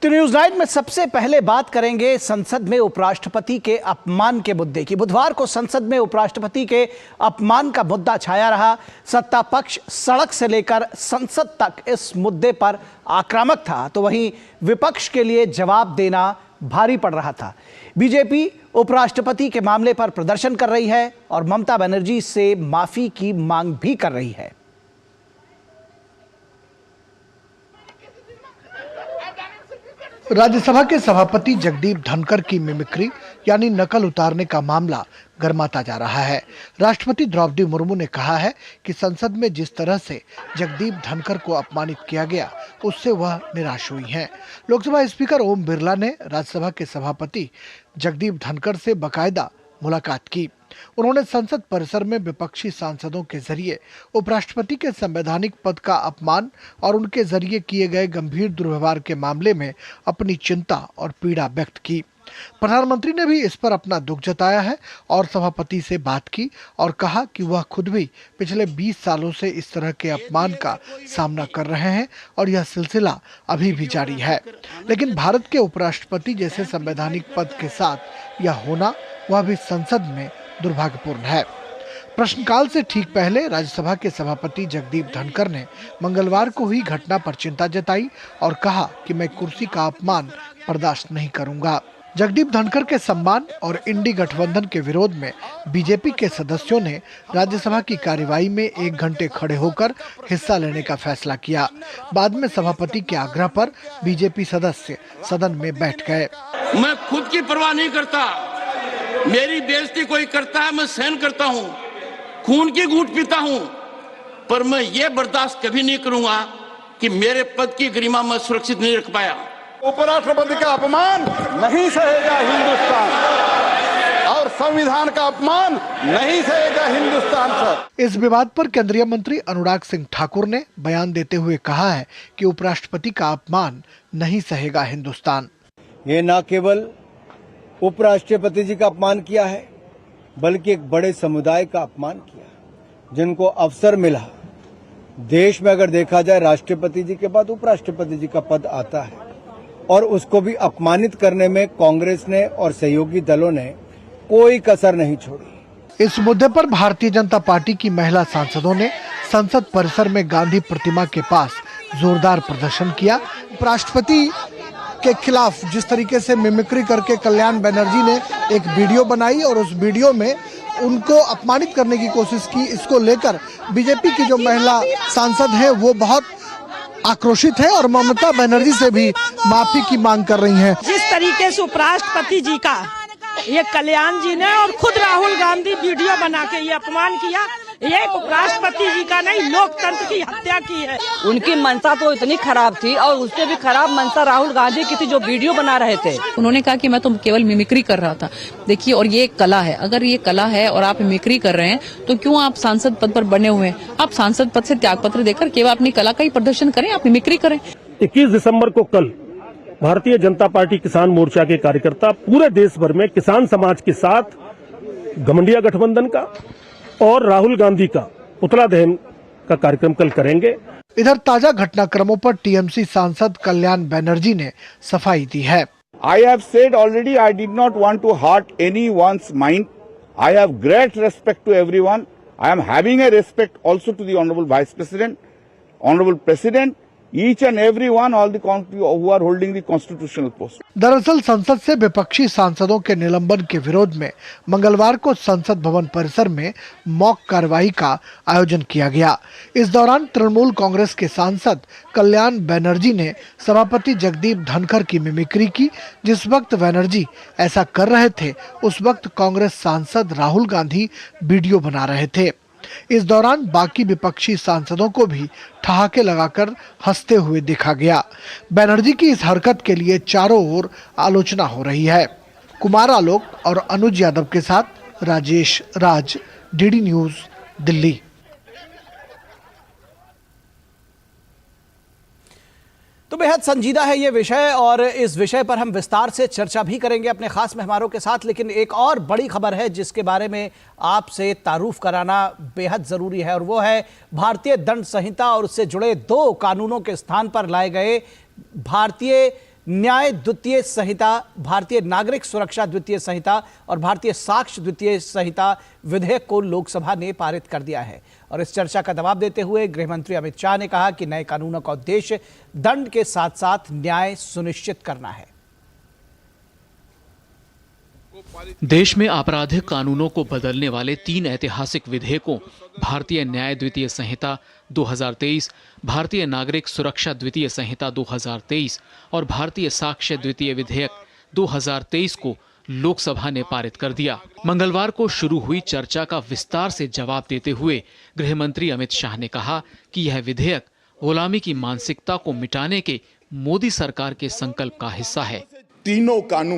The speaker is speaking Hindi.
तो न्यूज 9 में सबसे पहले बात करेंगे संसद में उपराष्ट्रपति के अपमान के मुद्दे की। बुधवार को संसद में उपराष्ट्रपति के अपमान का मुद्दा छाया रहा। सत्ता पक्ष सड़क से लेकर संसद तक इस मुद्दे पर आक्रामक था, तो वहीं विपक्ष के लिए जवाब देना भारी पड़ रहा था। बीजेपी उपराष्ट्रपति के मामले पर प्रदर्शन कर रही है और ममता बनर्जी से माफी की मांग भी कर रही है। राज्यसभा के सभापति जगदीप धनखड़ की मिमिक्री यानी नकल उतारने का मामला गर्माता जा रहा है। राष्ट्रपति द्रौपदी मुर्मू ने कहा है कि संसद में जिस तरह से जगदीप धनखड़ को अपमानित किया गया, उससे वह निराश हुई हैं। लोकसभा स्पीकर ओम बिरला ने राज्यसभा के सभापति जगदीप धनखड़ से बाकायदा मुलाकात की। उन्होंने संसद परिसर में विपक्षी सांसदों के जरिए उपराष्ट्रपति के संवैधानिक पद का अपमान और उनके जरिए किए गए गंभीर दुर्व्यवहार के मामले में अपनी चिंता और पीड़ा व्यक्त की। प्रधानमंत्री ने भी इस पर अपना दुख जताया है और सभापति से बात की और कहा कि वह खुद भी पिछले 20 सालों से इस तरह के अपमान का सामना कर रहे हैं और यह सिलसिला अभी भी जारी है। लेकिन भारत के उपराष्ट्रपति जैसे संवैधानिक पद के साथ यह होना, वह भी संसद में दुर्भाग्यपूर्ण है। प्रश्नकाल से ठीक पहले राज्यसभा के सभापति जगदीप धनखड़ ने मंगलवार को हुई घटना पर चिंता जताई और कहा कि मैं कुर्सी का अपमान बर्दाश्त नहीं करूंगा। जगदीप धनखड़ के सम्मान और इंडी गठबंधन के विरोध में बीजेपी के सदस्यों ने राज्यसभा की कार्यवाही में 1 घंटे खड़े होकर हिस्सा लेने का फैसला किया। बाद में सभापति के आग्रह पर बीजेपी सदस्य सदन में बैठ गए। मैं खुद की परवाह नहीं करता, मेरी बेइज्जती कोई करता है मैं सहन करता हूं, खून की घूंट पीता हूं, पर मैं ये बर्दाश्त कभी नहीं करूंगा कि मेरे पद की गरिमा मैं सुरक्षित नहीं रख पाया। उपराष्ट्रपति का अपमान नहीं सहेगा हिंदुस्तान और संविधान का अपमान नहीं सहेगा हिंदुस्तान। सर, इस विवाद पर केंद्रीय मंत्री अनुराग सिंह ठाकुर ने बयान देते हुए कहा है कि उपराष्ट्रपति का अपमान नहीं सहेगा हिंदुस्तान। ये न केवल उपराष्ट्रपति जी का अपमान किया है, बल्कि एक बड़े समुदाय का अपमान किया जिनको अवसर मिला। देश में अगर देखा जाए, राष्ट्रपति जी के बाद उपराष्ट्रपति जी का पद आता है और उसको भी अपमानित करने में कांग्रेस ने और सहयोगी दलों ने कोई कसर नहीं छोड़ी। इस मुद्दे पर भारतीय जनता पार्टी की महिला सांसदों ने संसद परिसर में गांधी प्रतिमा के पास जोरदार प्रदर्शन किया। उपराष्ट्रपति के खिलाफ जिस तरीके से मिमिक्री करके कल्याण बनर्जी ने एक वीडियो बनाई और उस वीडियो में उनको अपमानित करने की कोशिश की, इसको लेकर बीजेपी की जो महिला सांसद हैं वो बहुत आक्रोशित है और ममता बनर्जी से भी माफी की मांग कर रही हैं। जिस तरीके से उपराष्ट्रपति जी का ये कल्याण जी ने और खुद राहुल गांधी वीडियो बना के ये अपमान किया, ये उपराष्ट्रपति जी का नहीं, लोकतंत्र की हत्या की है। उनकी मंशा तो इतनी खराब थी और उससे भी खराब मंशा राहुल गांधी की थी जो वीडियो बना रहे थे। उन्होंने कहा कि मैं तो केवल मिमिक्री कर रहा था। देखिए, और ये एक कला है। अगर ये कला है और आप मिमिक्री कर रहे हैं तो क्यों आप सांसद पद पर बने हुए हैं? आप सांसद पद से त्याग पत्र देकर केवल अपनी कला का ही प्रदर्शन करें, आप मिमिक्री करें। 21 दिसंबर को कल भारतीय जनता पार्टी किसान मोर्चा के कार्यकर्ता पूरे देश भर में किसान समाज के साथ घमंडिया गठबंधन का और राहुल गांधी का पुतला दहन का कार्यक्रम कल करेंगे। इधर ताजा घटनाक्रमों पर टीएमसी सांसद कल्याण बनर्जी ने सफाई दी है। I have said already I did not want to hurt anyone's mind. I have great respect to everyone. I am having a respect also to the Honorable Vice President, Honorable President, each and every one, all the who are holding the constitutional post. दरअसल संसद से विपक्षी सांसदों के निलंबन के विरोध में मंगलवार को संसद भवन परिसर में मॉक कार्यवाही का आयोजन किया गया। इस दौरान तृणमूल कांग्रेस के सांसद कल्याण बनर्जी ने सभापति जगदीप धनखड़ की मिमिक्री की। जिस वक्त बनर्जी ऐसा कर रहे थे, उस वक्त कांग्रेस सांसद राहुल गांधी वीडियो बना रहे थे। इस दौरान बाकी विपक्षी सांसदों को भी ठहाके लगाकर हंसते हुए देखा गया। बनर्जी की इस हरकत के लिए चारों ओर आलोचना हो रही है। कुमार आलोक और अनुज यादव के साथ राजेश राज, डीडी न्यूज, दिल्ली। तो बेहद संजीदा है ये विषय और इस विषय पर हम विस्तार से चर्चा भी करेंगे अपने खास मेहमानों के साथ। लेकिन एक और बड़ी खबर है जिसके बारे में आपसे तारुफ कराना बेहद जरूरी है और वो है भारतीय दंड संहिता और उससे जुड़े 2 कानूनों के स्थान पर लाए गए भारतीय न्याय द्वितीय संहिता, भारतीय नागरिक सुरक्षा द्वितीय संहिता और भारतीय साक्ष्य द्वितीय संहिता विधेयक को लोकसभा ने पारित कर दिया है। और इस चर्चा का जवाब देते हुए गृह मंत्री अमित शाह ने कहा कि नए कानूनों का उद्देश्य दंड के साथ साथ न्याय सुनिश्चित करना है। देश में आपराधिक कानूनों को बदलने वाले 3 ऐतिहासिक विधेयकों भारतीय न्याय द्वितीय संहिता 2023, भारतीय नागरिक सुरक्षा द्वितीय संहिता 2023 और भारतीय साक्ष्य द्वितीय विधेयक 2023 को लोकसभा ने पारित कर दिया। मंगलवार को शुरू हुई चर्चा का विस्तार से जवाब देते हुए गृह मंत्री अमित शाह ने कहा कि यह विधेयक गुलामी की मानसिकता को मिटाने के मोदी सरकार के संकल्प का हिस्सा है। तीनों कानून